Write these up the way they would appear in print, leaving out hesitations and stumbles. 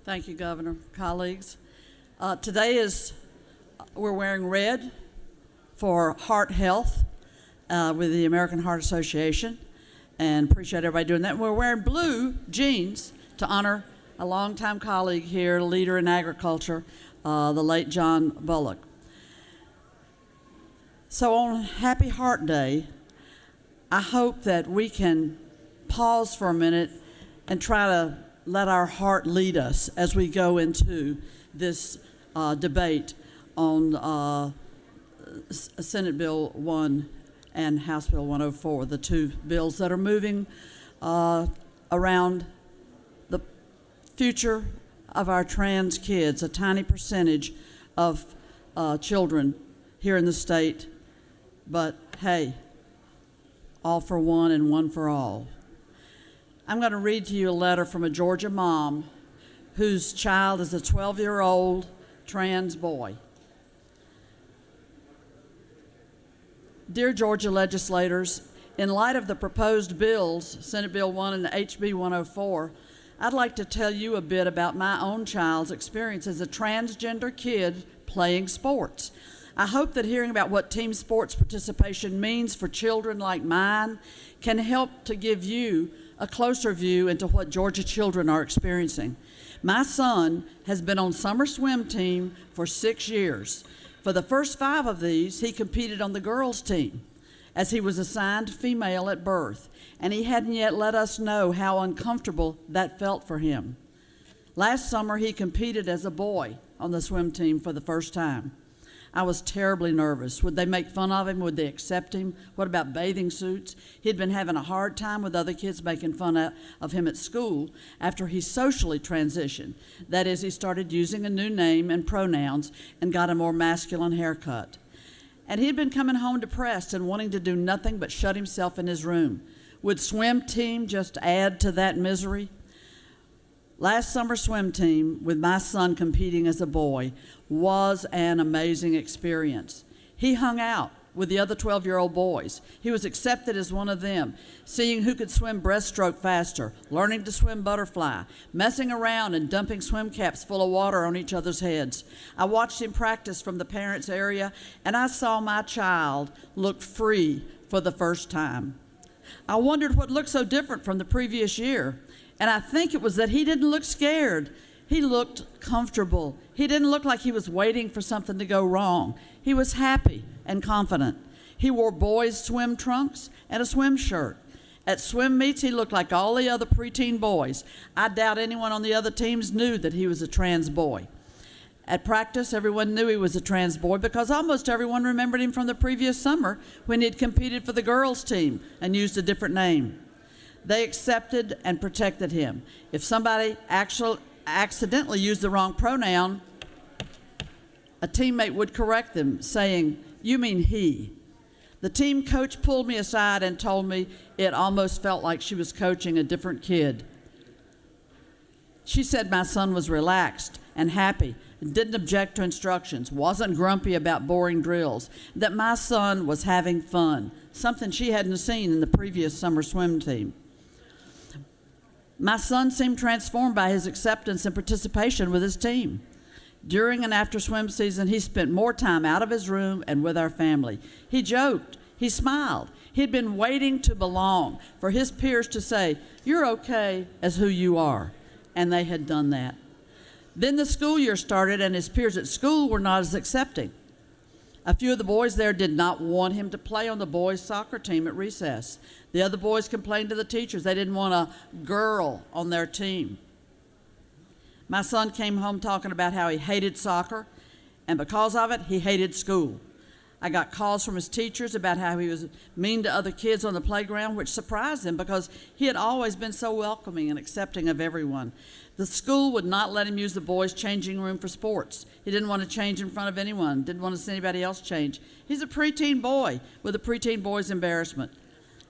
Thank you, Governor. Colleagues, we're wearing red for heart health with the American Heart Association, and appreciate everybody doing that. And we're wearing blue jeans to honor a longtime colleague here, leader in agriculture, the late John Bullock. So on Happy Heart Day, I hope that we can pause for a minute and try to let our heart lead us as we go into this debate on Senate Bill 1 and House Bill 104, the two bills that are moving around the future of our trans kids, a tiny percentage of children here in the state. But hey, all for one and one for all. I'm going to read to you a letter from a Georgia mom whose child is a 12-year-old trans boy. Dear Georgia legislators, in light of the proposed bills, Senate Bill 1 and HB 104, I'd like to tell you a bit about my own child's experience as a transgender kid playing sports. I hope that hearing about what team sports participation means for children like mine can help to give you a closer view into what Georgia children are experiencing. My son has been on summer swim team for 6 years. For the first 5 of these, he competed on the girls' team, as he was assigned female at birth, and he hadn't yet let us know how uncomfortable that felt for him. Last summer, he competed as a boy on the swim team for the first time. I was terribly nervous. Would they make fun of him? Would they accept him? What about bathing suits? He'd been having a hard time with other kids making fun of him at school after he socially transitioned. That is, he started using a new name and pronouns and got a more masculine haircut. And he'd been coming home depressed and wanting to do nothing but shut himself in his room. Would swim team just add to that misery? Last summer's swim team, with my son competing as a boy, was an amazing experience. He hung out with the other 12-year-old boys. He was accepted as one of them, seeing who could swim breaststroke faster, learning to swim butterfly, messing around and dumping swim caps full of water on each other's heads. I watched him practice from the parents' area, and I saw my child look free for the first time. I wondered what looked so different from the previous year. And I think it was that he didn't look scared. He looked comfortable. He didn't look like he was waiting for something to go wrong. He was happy and confident. He wore boys' swim trunks and a swim shirt. At swim meets, he looked like all the other preteen boys. I doubt anyone on the other teams knew that he was a trans boy. At practice, everyone knew he was a trans boy because almost everyone remembered him from the previous summer when he'd competed for the girls' team and used a different name. They accepted and protected him. If somebody accidentally used the wrong pronoun, a teammate would correct them, saying, "You mean he." The team coach pulled me aside and told me it almost felt like she was coaching a different kid. She said my son was relaxed and happy, didn't object to instructions, wasn't grumpy about boring drills, that my son was having fun, something she hadn't seen in the previous summer swim team. My son seemed transformed by his acceptance and participation with his team. During and after swim season, he spent more time out of his room and with our family. He joked. He smiled. He'd been waiting to belong, for his peers to say, "You're okay as who you are." And they had done that. Then the school year started, and his peers at school were not as accepting. A few of the boys there did not want him to play on the boys' soccer team at recess. The other boys complained to the teachers they didn't want a girl on their team. My son came home talking about how he hated soccer, and because of it, he hated school. I got calls from his teachers about how he was mean to other kids on the playground, which surprised him because he had always been so welcoming and accepting of everyone. The school would not let him use the boys' changing room for sports. He didn't want to change in front of anyone, didn't want to see anybody else change. He's a preteen boy with a preteen boy's embarrassment.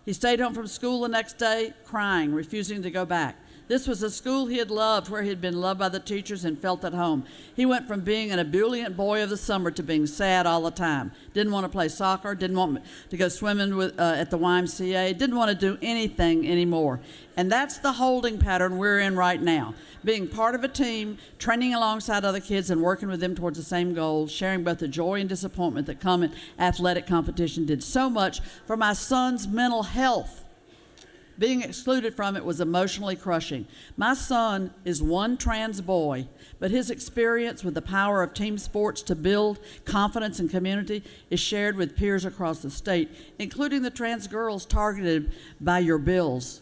He stayed home from school the next day crying, refusing to go back. This was a school he had loved, where he had been loved by the teachers and felt at home. He went from being an ebullient boy of the summer to being sad all the time. Didn't want to play soccer, didn't want to go swimming at the YMCA, didn't want to do anything anymore. And that's the holding pattern we're in right now. Being part of a team, training alongside other kids and working with them towards the same goals, sharing both the joy and disappointment that come in athletic competition did so much for my son's mental health. Being excluded from it was emotionally crushing. My son is one trans boy, but his experience with the power of team sports to build confidence and community is shared with peers across the state, including the trans girls targeted by your bills.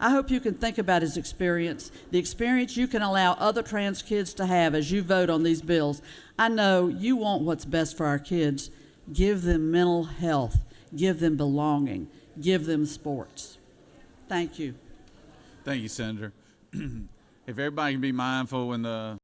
I hope you can think about his experience, the experience you can allow other trans kids to have as you vote on these bills. I know you want what's best for our kids. Give them mental health, give them belonging, give them sports. Thank you. Thank you, Senator. If everybody can be mindful when the